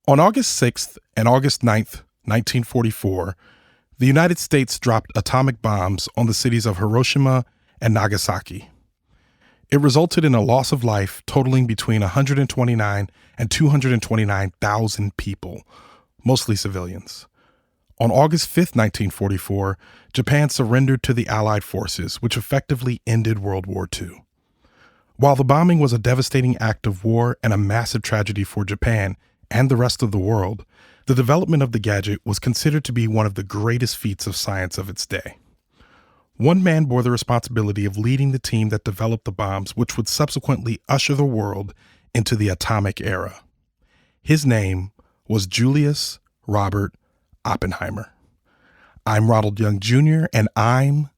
On August 6th and August 9th, 1944, the United States dropped atomic bombs on the cities of Hiroshima and Nagasaki. It resulted in a loss of life totaling between 129 and 229,000 people, mostly civilians. On August 5th, 1944, Japan surrendered to the Allied forces, which effectively ended World War II. While the bombing was a devastating act of war and a massive tragedy for Japan and the rest of the world, the development of the gadget was considered to be one of the greatest feats of science of its day. One man bore the responsibility of leading the team that developed the bombs, which would subsequently usher the world into the atomic era. His name was Julius Robert Oppenheimer. I'm Ronald Young Jr., and I'm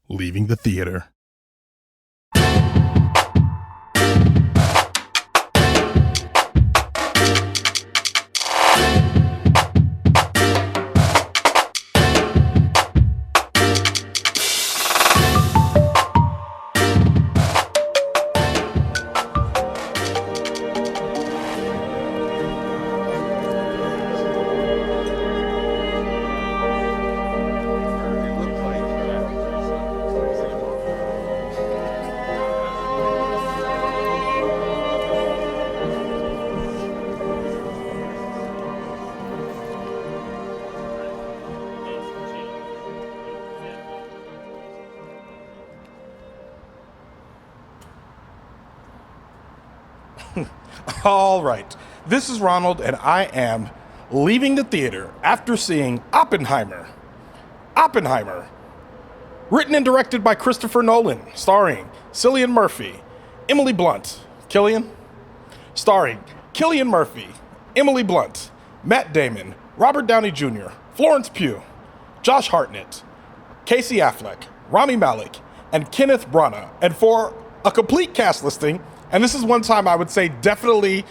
leaving the theater. All right, this is Ronald, and I am leaving the theater after seeing Oppenheimer. Oppenheimer, written and directed by Christopher Nolan, starring Cillian Murphy, Emily Blunt, starring Cillian Murphy, Emily Blunt, Matt Damon, Robert Downey Jr., Florence Pugh, Josh Hartnett, Casey Affleck, Rami Malek, and Kenneth Branagh. And for a complete cast listing, and this is one time I would say definitely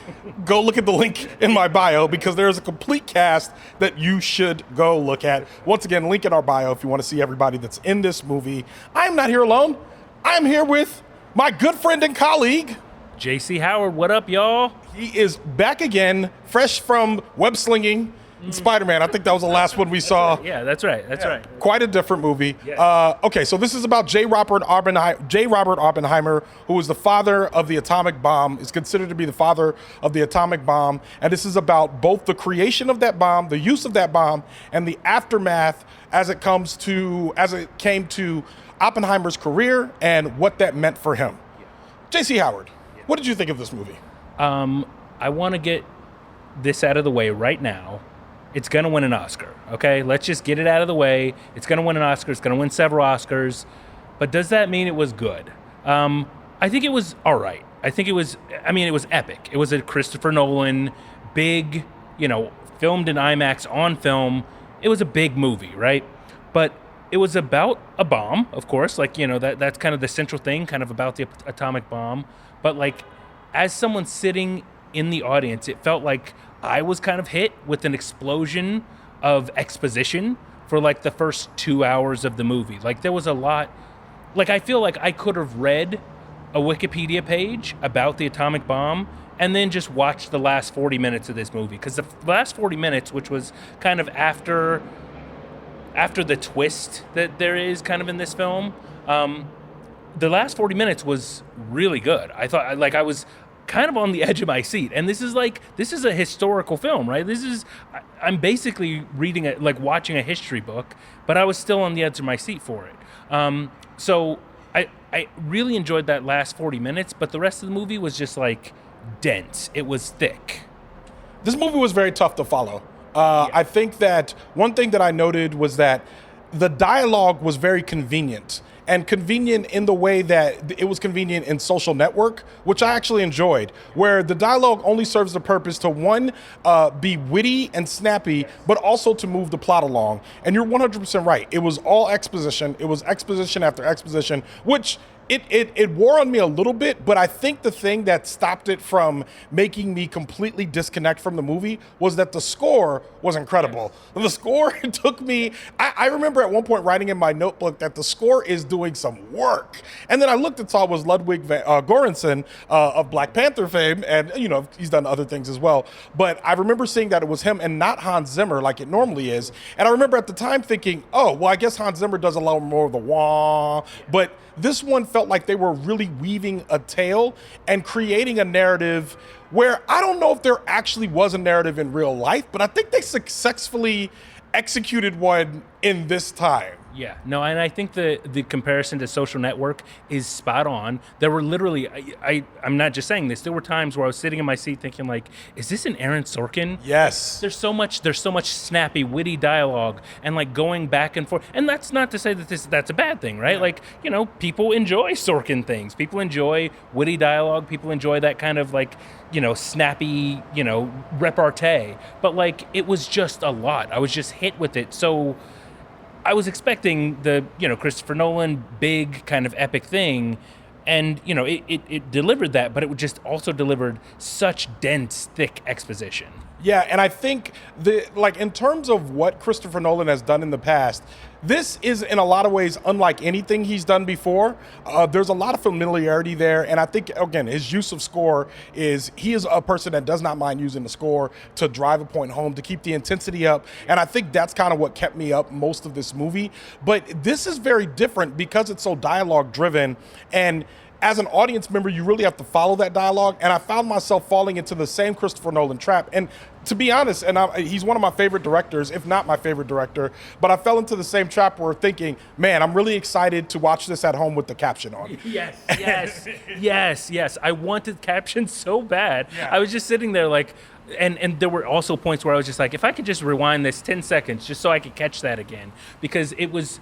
go look at the link in my bio, because there is a complete cast that you should go look at. Once again, link in our bio if you want to see everybody that's in this movie. I'm not here alone. I'm here with my good friend and colleague, JC Howard. What up, y'all? He is back again, fresh from web slinging and Spider-Man. I think that was the last one we saw. Yeah, that's right. That's right. Quite a different movie. Yes. Okay, so this is about J. Robert Oppenheimer, who was the father of the atomic bomb, is considered to be the father of the atomic bomb. And this is about both the creation of that bomb, the use of that bomb, and the aftermath as it came to Oppenheimer's career and what that meant for him. JC Howard, what did you think of this movie? I want to get this out of the way right now. It's going to win an Oscar, okay? Let's just get it out of the way. It's going to win an Oscar. It's going to win several Oscars. But does that mean it was good? I think it was all right. It was epic. It was a Christopher Nolan, big, filmed in IMAX on film. It was a big movie, right? But it was about a bomb, of course. That's kind of the central thing, kind of about the atomic bomb. But, as someone sitting in the audience, it felt like I was kind of hit with an explosion of exposition for the first 2 hours of the movie. There was a lot. I feel like I could have read a Wikipedia page about the atomic bomb and then just watched the last 40 minutes of this movie. Because the last 40 minutes, which was kind of after the twist that there is kind of in this film, the last 40 minutes was really good. I thought, I was kind of on the edge of my seat. And this is a historical film, right? I'm basically reading it, watching a history book, but I was still on the edge of my seat for it. So I really enjoyed that last 40 minutes, but the rest of the movie was just dense. It was thick. This movie was very tough to follow. I think that one thing that I noted was that the dialogue was very convenient. And convenient in the way that it was convenient in Social Network, which I actually enjoyed, where the dialogue only serves the purpose to, one, be witty and snappy, but also to move the plot along. And you're 100% right. It was all exposition. It was exposition after exposition, which It wore on me a little bit, but I think the thing that stopped it from making me completely disconnect from the movie was that the score was incredible. Yes. The score took me, I remember at one point writing in my notebook that the score is doing some work. And then I looked and saw it was Ludwig Göransson of Black Panther fame, and he's done other things as well. But I remember seeing that it was him and not Hans Zimmer like it normally is. And I remember at the time thinking, oh, well, I guess Hans Zimmer does a lot more of the wah, but this one felt like they were really weaving a tale and creating a narrative where I don't know if there actually was a narrative in real life, but I think they successfully executed one in this time. Yeah, no, and I think the comparison to Social Network is spot on. There were literally, I'm not just saying this, there were times where I was sitting in my seat thinking like, is this an Aaron Sorkin? Yes. There's so much snappy, witty dialogue and like going back and forth. And that's not to say that that's a bad thing, right? Yeah. Like, people enjoy Sorkin things. People enjoy witty dialogue. People enjoy that kind of like, snappy, repartee. But like, it was just a lot. I was just hit with it. So I was expecting the, Christopher Nolan big kind of epic thing, and, it delivered that, but it just also delivered such dense, thick exposition. Yeah, and I think in terms of what Christopher Nolan has done in the past, this is in a lot of ways unlike anything he's done before. There's a lot of familiarity there, and I think, again, his use of score he is a person that does not mind using the score to drive a point home, to keep the intensity up, and I think that's kind of what kept me up most of this movie. But this is very different because it's so dialogue-driven, and as an audience member, you really have to follow that dialogue, and I found myself falling into the same Christopher Nolan trap. And to be honest, he's one of my favorite directors, if not my favorite director, but I fell into the same trap where thinking, man, I'm really excited to watch this at home with the caption on. Yes. I wanted captions so bad. Yeah. I was just sitting there like, and there were also points where I was just like, if I could just rewind this 10 seconds just so I could catch that again, because it was,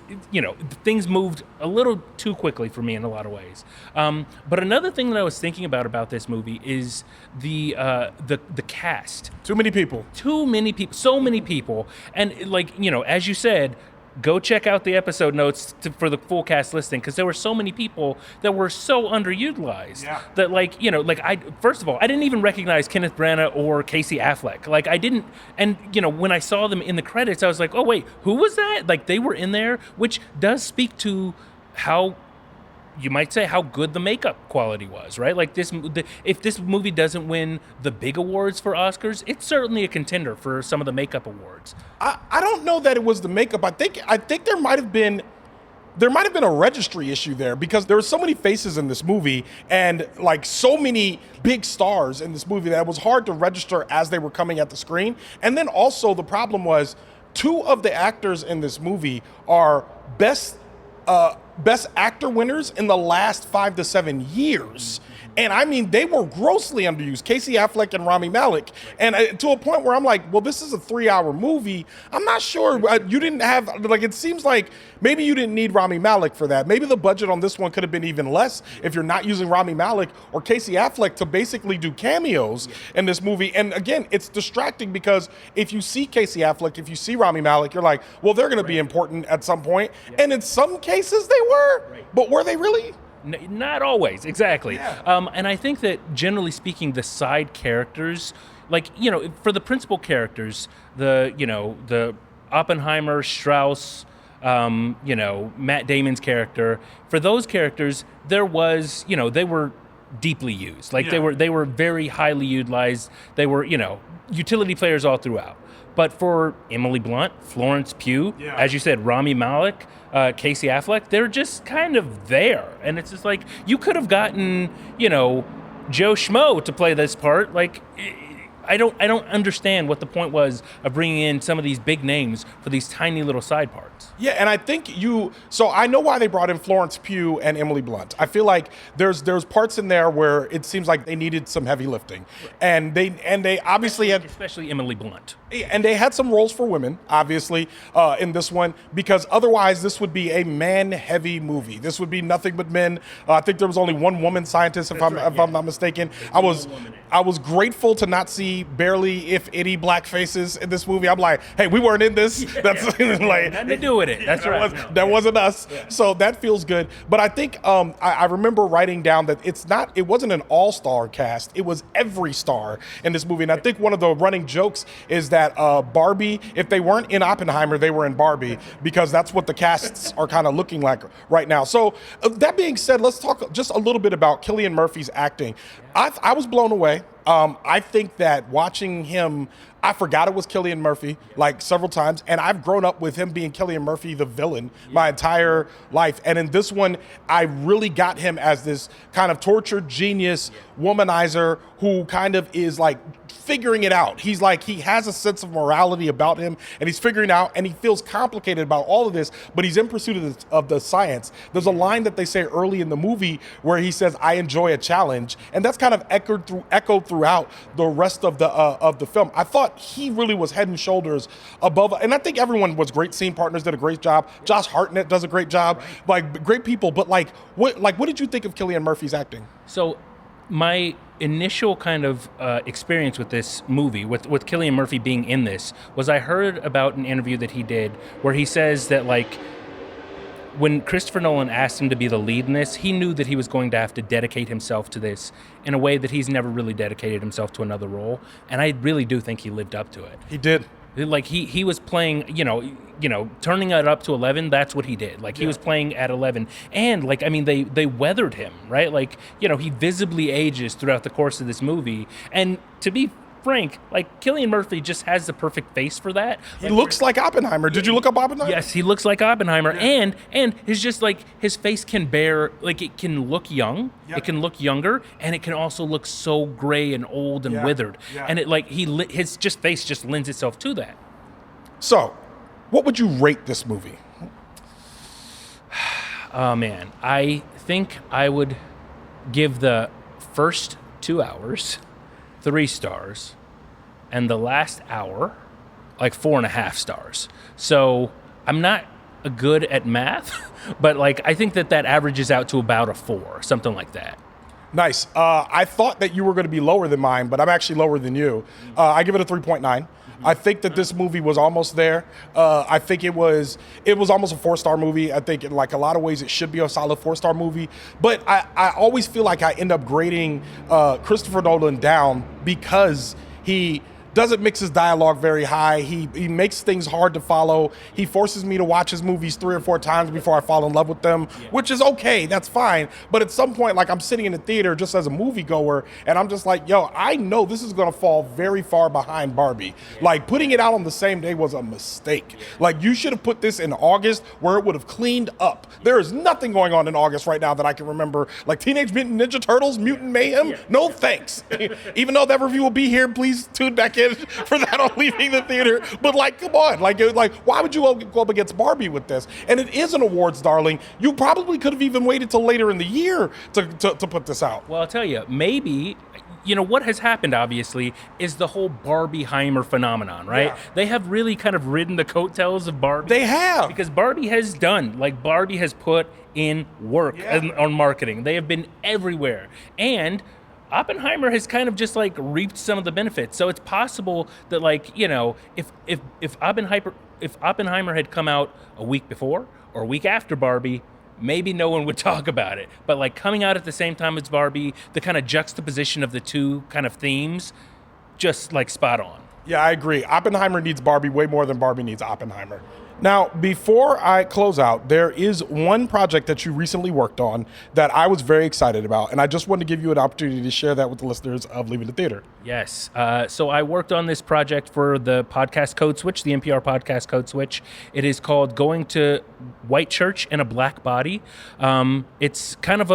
things moved a little too quickly for me in a lot of ways. But another thing that I was thinking about this movie is the cast. Too many people. So many people. And as you said, go check out the episode notes for the full cast listing, because there were so many people that were so underutilized. Yeah. That first of all, I didn't even recognize Kenneth Branagh or Casey Affleck. Like I didn't, and when I saw them in the credits, I was like, oh wait, who was that? Like they were in there, which does speak to how, you might say, how good the makeup quality was, right? Like if this movie doesn't win the big awards for Oscars, it's certainly a contender for some of the makeup awards. I don't know that it was the makeup. I think there might have been a registry issue there, because there were so many faces in this movie and like so many big stars in this movie that it was hard to register as they were coming at the screen. And then also the problem was 2 of the actors in this movie are best actor winners in the last 5 to 7 years. And I mean, they were grossly underused, Casey Affleck and Rami Malek. And to a point where I'm like, well, this is a 3-hour movie. I'm not sure. You didn't have, it seems like maybe you didn't need Rami Malek for that. Maybe the budget on this one could have been even less if you're not using Rami Malek or Casey Affleck to basically do cameos in this movie. And again, it's distracting because if you see Casey Affleck, if you see Rami Malek, you're like, well, they're going to be important at some point. And in some cases they were, but were they really? Not always, exactly. Yeah. And I think that generally speaking, the side characters, for the principal characters, the Oppenheimer, Strauss, Matt Damon's character, for those characters, there was, they were deeply used. They were very highly utilized. They were, utility players all throughout. But for Emily Blunt, Florence Pugh, as you said, Rami Malek, Casey Affleck, they're just kind of there. And it's just like, you could have gotten, Joe Schmo to play this part. Like, I don't understand what the point was of bringing in some of these big names for these tiny little side parts. Yeah, and I think so I know why they brought in Florence Pugh and Emily Blunt. I feel like there's parts in there where it seems like they needed some heavy lifting. And they obviously had, especially Emily Blunt. And they had some roles for women, obviously, in this one, because otherwise this would be a man-heavy movie. This would be nothing but men. I think there was only one woman scientist, if I'm not mistaken. I was grateful to not see see barely, if any, black faces in this movie. I'm like, hey, we weren't in this. That's like nothing to do with it. That's right. That wasn't us. Yeah. So that feels good. But I think I remember writing down that it wasn't an all-star cast. It was every star in this movie. And I think one of the running jokes is that Barbie, if they weren't in Oppenheimer, they were in Barbie, because that's what the casts are kind of looking like right now. So that being said, let's talk just a little bit about Cillian Murphy's acting. I was blown away. I think that watching him, I forgot it was Cillian Murphy like several times, and I've grown up with him being Cillian Murphy, the villain, my entire life. And in this one, I really got him as this kind of tortured genius womanizer who kind of is like figuring it out. He's like, he has a sense of morality about him, and he's figuring out, and he feels complicated about all of this, but he's in pursuit of the science. There's a line that they say early in the movie where he says, "I enjoy a challenge," and that's kind of echoed throughout the rest of the film. I thought he really was head and shoulders above, and I think everyone was great. Scene partners did a great job. Josh Hartnett does a great job. Like, great people. But what did you think of Cillian Murphy's acting? So my initial kind of experience with this movie, with Cillian Murphy being in this, was I heard about an interview that he did where he says that, like, when Christopher Nolan asked him to be the lead in this, he knew that he was going to have to dedicate himself to this in a way that he's never really dedicated himself to another role. And I really do think he lived up to it. He did. Like, he was playing, turning it up to 11, that's what he did. Like, he was playing at 11. And, like, I mean, they weathered him, right? Like, he visibly ages throughout the course of this movie. And to be frank, like, Cillian Murphy just has the perfect face for that. He looks like Oppenheimer. Did you look up Oppenheimer? Yes, he looks like Oppenheimer. Yeah. And his just, like, his face can bear, like, it can look young, it can look younger, and it can also look so gray and old and withered. Yeah. And it, like, his just face just lends itself to that. So, what would you rate this movie? Oh, man. I think I would give the first 2 hours 3 stars, and the last hour, like 4.5 stars. So I'm not good at math, but, like, I think that averages out to about a 4, something like that. Nice. I thought that you were going to be lower than mine, but I'm actually lower than you. I give it a 3.9. I think that this movie was almost there. I think it was almost a 4-star movie. I think in, like, a lot of ways it should be a solid 4-star movie. But I always feel like I end up grading Christopher Nolan down because he doesn't mix his dialogue very high. He makes things hard to follow. He forces me to watch his movies 3 or 4 times before I fall in love with them, which is okay. That's fine. But at some point, like, I'm sitting in the theater just as a moviegoer, and I'm just like, yo, I know this is going to fall very far behind Barbie. Like, putting it out on the same day was a mistake. Like, you should have put this in August where it would have cleaned up. There is nothing going on in August right now that I can remember. Like, Teenage Mutant Ninja Turtles, Mutant Mayhem, no thanks. Even though that review will be here, please tune back in for that on leaving the theater. But, like, come on, like why would you go up against Barbie with this? And it is an awards darling. You probably could have even waited till later in the year to put this out. Well, I'll tell you, maybe, what has happened, obviously, is the whole Barbieheimer phenomenon, right? Yeah. They have really kind of ridden the coattails of Barbie. They have. Because Barbie has Barbie has put in work on marketing. They have been everywhere. And Oppenheimer has kind of just, like, reaped some of the benefits. So it's possible that, like, if Oppenheimer had come out a week before or a week after Barbie, maybe no one would talk about it. But, like, coming out at the same time as Barbie, the kind of juxtaposition of the two kind of themes, just, like, spot on. Yeah, I agree. Oppenheimer needs Barbie way more than Barbie needs Oppenheimer. Now, before I close out, there is one project that you recently worked on that I was very excited about, and I just wanted to give you an opportunity to share that with the listeners of Leaving the Theater. Yes. So I worked on this project for the podcast Code Switch, the NPR podcast Code Switch. It is called Going to White Church in a Black Body. It's kind of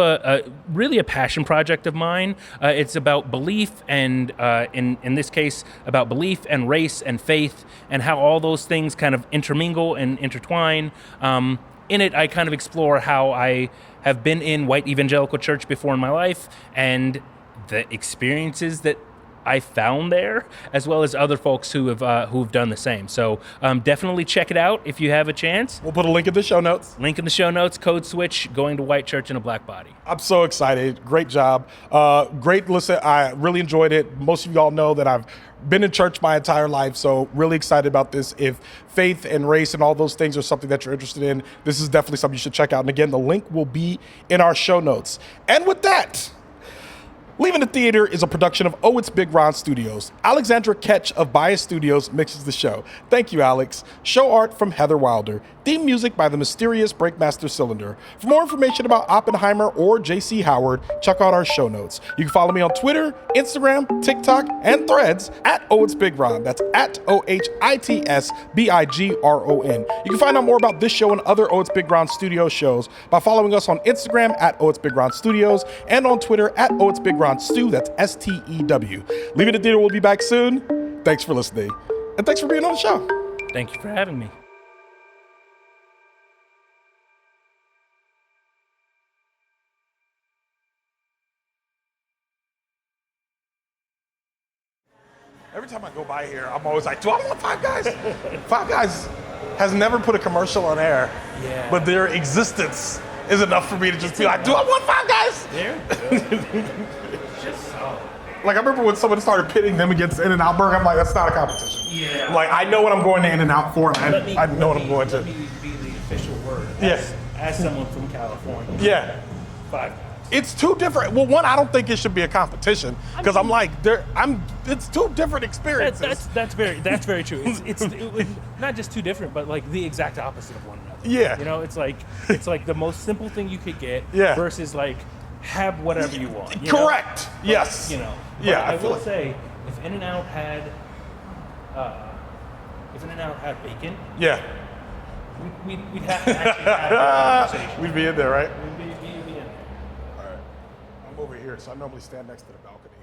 really a passion project of mine. It's about belief and, in this case, about belief and race and faith and how all those things kind of intermingle and intertwine. In it, I kind of explore how I have been in white evangelical church before in my life and the experiences that I found there, as well as other folks who've done the same. So definitely check it out if you have a chance. We'll put a link in the show notes. Link in the show notes. Code switch. Going to white church in a black body. I'm so excited. Great job. Great listen. I really enjoyed it. Most of y'all know that I've been in church my entire life, so really excited about this. If faith and race and all those things are something that you're interested in, this is definitely something you should check out. And again, the link will be in our show notes. And with that, Leaving the Theater is a production of Oh It's Big Ron Studios. Alexandra Ketch of Bias Studios mixes the show. Thank you, Alex. Show art from Heather Wilder. Theme music by the mysterious Breakmaster Cylinder. For more information about Oppenheimer or JC Howard, check out our show notes. You can follow me on Twitter, Instagram, TikTok, and Threads at Oh It's Big Ron. That's at OHITSBIGRON. You can find out more about this show and other Oh It's Big Ron Studios shows by following us on Instagram at Oh It's Big Ron Studios and on Twitter at Oh It's Big Ron Stew. That's STEW. Leaving the Theater will be back soon. Thanks for listening. And thanks for being on the show. Thank you for having me. Every time I go by here, I'm always like, do I want Five Guys? Five Guys has never put a commercial on air, but their existence is enough for me to just be like, do I want Five Guys? They're good. Just solid. Like, I remember when someone started pitting them against In-N-Out Burger, I'm like, that's not a competition. Yeah. Like, I know what I'm going to In-N-Out for, and I know what I'm going to. Let me be the official word. Yes. As someone from California. Yeah. Five Guys. It's two different. Well, one, I don't think it should be a competition because I'm like, it's two different experiences. That's very true. It's not just two different, but like the exact opposite of one another. Yeah. You know, it's like the most simple thing you could get. Yeah. Versus like have whatever you want. Correct. But, yes. You know. Yeah. I will say, if In-N-Out had bacon. Yeah. We'd have to actually have a conversation. We'd be in there, right? We'd be in there. All right. I'm over here, so I normally stand next to the balcony.